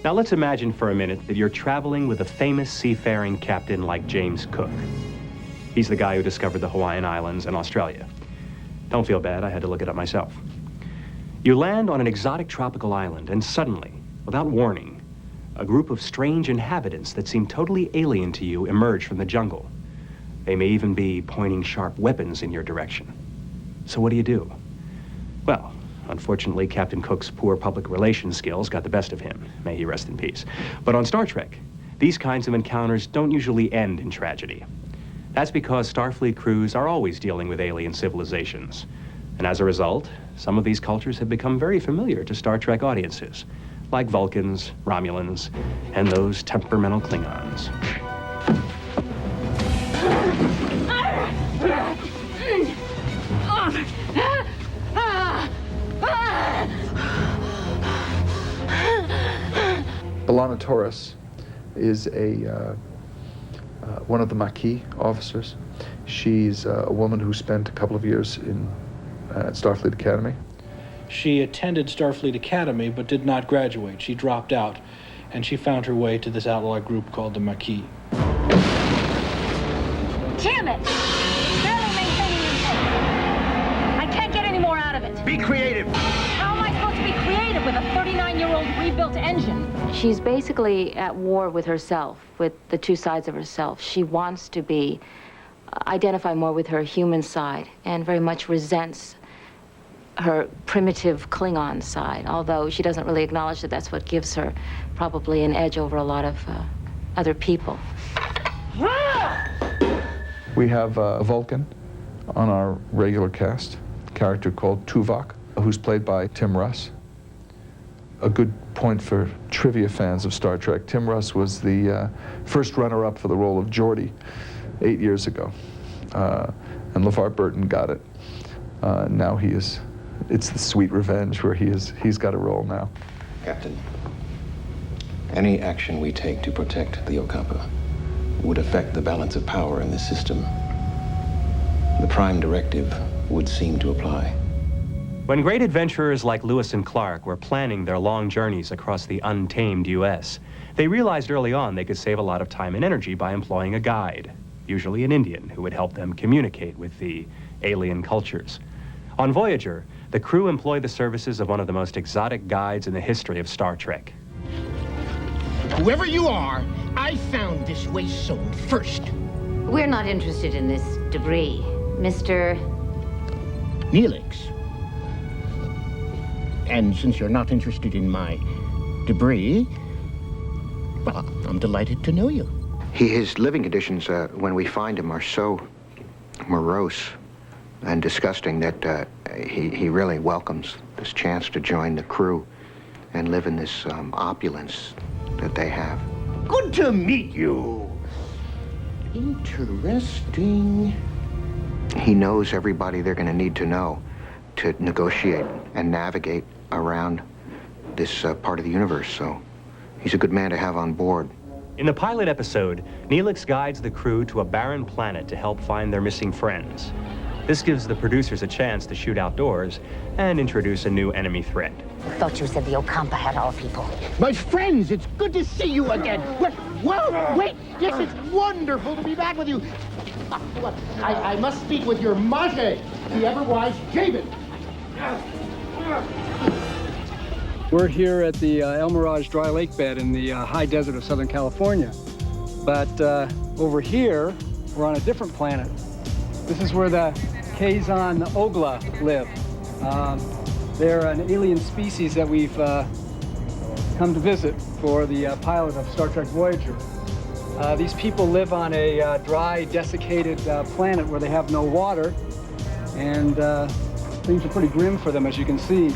Now let's imagine for a minute that you're traveling with a famous seafaring captain like James Cook. He's the guy who discovered the Hawaiian Islands and Australia. Don't feel bad, I had to look it up myself. You land on an exotic tropical island, and suddenly, without warning, a group of strange inhabitants that seem totally alien to you emerge from the jungle. They may even be pointing sharp weapons in your direction. So what do? Well, unfortunately, Captain Cook's poor public relations skills got the best of him. May he rest in peace. But on Star Trek, these kinds of encounters don't usually end in tragedy. That's because Starfleet crews are always dealing with alien civilizations. And as a result, some of these cultures have become very familiar to Star Trek audiences, like Vulcans, Romulans, and those temperamental Klingons. B'Elanna Torres is one of the Maquis officers. She's a woman who spent a couple of years at Starfleet Academy. She attended Starfleet Academy but did not graduate. She dropped out, and she found her way to this outlaw group called the Maquis. Damn it! Barely maintaining your I can't get any more out of it. Be creative! How am I supposed to be creative with a 39-year-old rebuilt engine? She's basically at war with herself, with the two sides of herself. She wants to identify more with her human side and very much resents her primitive Klingon side, although she doesn't really acknowledge that that's what gives her probably an edge over a lot of other people. We have a Vulcan on our regular cast, a character called Tuvok, who's played by Tim Russ. A good point for trivia fans of Star Trek, Tim Russ was the first runner-up for the role of Geordi 8 years ago. And LeVar Burton got it. Now it's the Sweet Revenge where he's got a role now. Captain, any action we take to protect the Ocampa would affect the balance of power in the system. The Prime Directive would seem to apply. When great adventurers like Lewis and Clark were planning their long journeys across the untamed U.S., they realized early on they could save a lot of time and energy by employing a guide, usually an Indian, who would help them communicate with the alien cultures. On Voyager, the crew employed the services of one of the most exotic guides in the history of Star Trek. Whoever you are, I found this waste zone first. We're not interested in this debris, Mr. Neelix. And since you're not interested in my debris, well, I'm delighted to know you. His living conditions, when we find him, are so morose and disgusting that he really welcomes this chance to join the crew and live in this opulence that they have. Good to meet you. Interesting. He knows everybody they're going to need to know to negotiate and navigate around this part of the universe, so he's a good man to have on board. In the pilot episode, Neelix guides the crew to a barren planet to help find their missing friends. This gives the producers a chance to shoot outdoors and introduce a new enemy threat. I thought you said the Ocampa had our people. My friends, it's good to see you again. Well, wait, yes, it's wonderful to be back with you. I must speak with your mage, the ever-wise Jabin. We're here at the El Mirage dry lake bed in the high desert of Southern California. But over here, we're on a different planet. This is where the Kazon Ogla live. They're an alien species that we've come to visit for the pilot of Star Trek Voyager. These people live on a dry, desiccated planet where they have no water, and things are pretty grim for them, as you can see.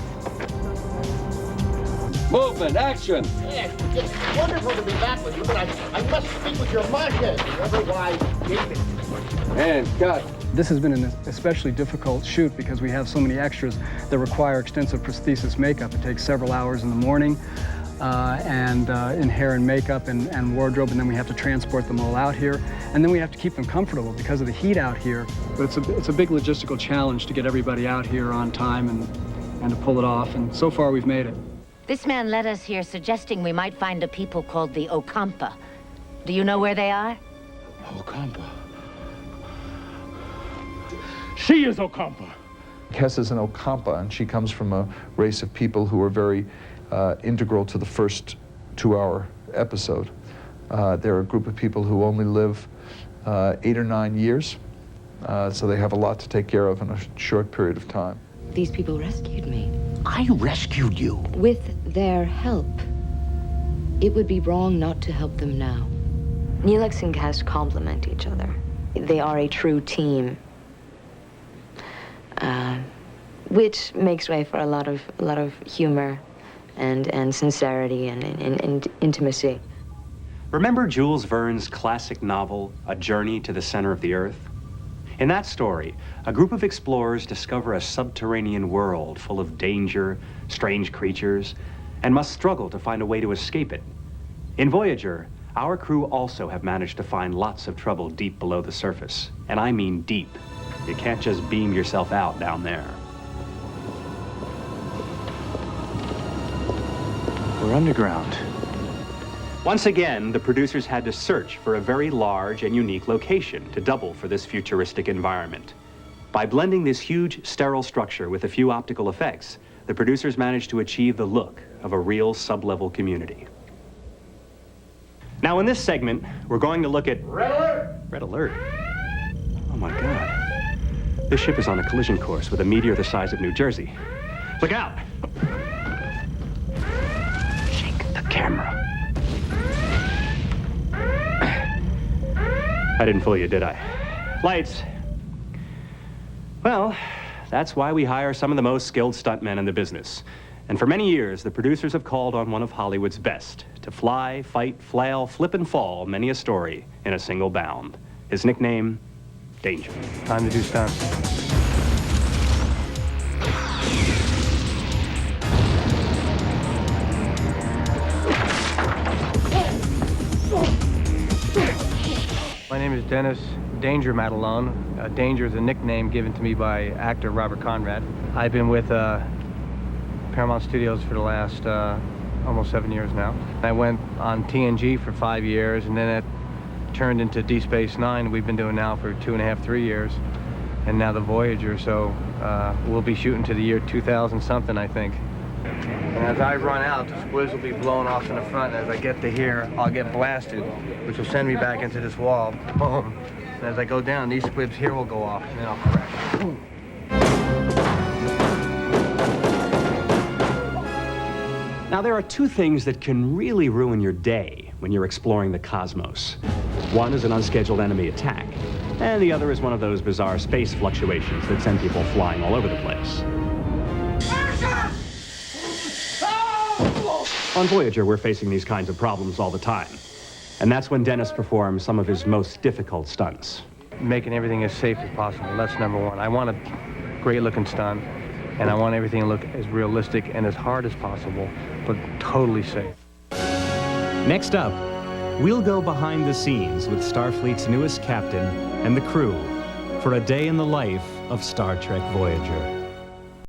Movement, action! Yes, it's wonderful to be back with you, but I must speak with your mage, the ever-wise Jabin. And cut. This has been an especially difficult shoot because we have so many extras that require extensive prosthesis makeup. It takes several hours in the morning in hair and makeup and wardrobe, and then we have to transport them all out here. And then we have to keep them comfortable because of the heat out here. But it's a big logistical challenge to get everybody out here on time and to pull it off, and so far we've made it. This man led us here suggesting we might find a people called the Ocampa. Do you know where they are? Ocampa. She is Ocampa. Hess is an Ocampa, and she comes from a race of people who are very integral to the first 2-hour episode. They're a group of people who only live 8 or 9 years, so they have a lot to take care of in a short period of time. These people rescued me. I rescued you. With their help. It would be wrong not to help them now. Neelix and Cass complement each other. They are a true team. Which makes way for a lot of humor and sincerity and intimacy. Remember Jules Verne's classic novel, A Journey to the Center of the Earth? In that story, a group of explorers discover a subterranean world full of danger, strange creatures, and must struggle to find a way to escape it. In Voyager, our crew also have managed to find lots of trouble deep below the surface. And I mean deep. You can't just beam yourself out down there. We're underground. Once again, the producers had to search for a very large and unique location to double for this futuristic environment. By blending this huge, sterile structure with a few optical effects, the producers managed to achieve the look of a real sub-level community. Now, in this segment, we're going to look at... Red alert! Red alert? Oh, my God. This ship is on a collision course with a meteor the size of New Jersey. Look out! Shake the camera. I didn't fool you, did I? Lights. Well, that's why we hire some of the most skilled stuntmen in the business. And for many years, the producers have called on one of Hollywood's best to fly, fight, flail, flip, and fall many a story in a single bound. His nickname, Danger. Time to do stunts. My name is Dennis Danger Matalone. Danger is a nickname given to me by actor Robert Conrad. I've been with Paramount Studios for the last almost 7 years now. I went on TNG for 5 years, and then it turned into Deep Space Nine. We've been doing now for 2.5, 3 years, and now the Voyager. So we'll be shooting to the year 2000 something, I think. And as I run out, the squibs will be blown off in the front. And as I get to here, I'll get blasted, which will send me back into this wall. Boom. And as I go down, these squibs here will go off, and then I'll crash. Boom. Now, there are two things that can really ruin your day when you're exploring the cosmos. One is an unscheduled enemy attack, and the other is one of those bizarre space fluctuations that send people flying all over the place. On Voyager, we're facing these kinds of problems all the time. And that's when Dennis performs some of his most difficult stunts. Making everything as safe as possible, that's number one. I want a great-looking stunt, and I want everything to look as realistic and as hard as possible, but totally safe. Next up, we'll go behind the scenes with Starfleet's newest captain and the crew for a day in the life of Star Trek Voyager.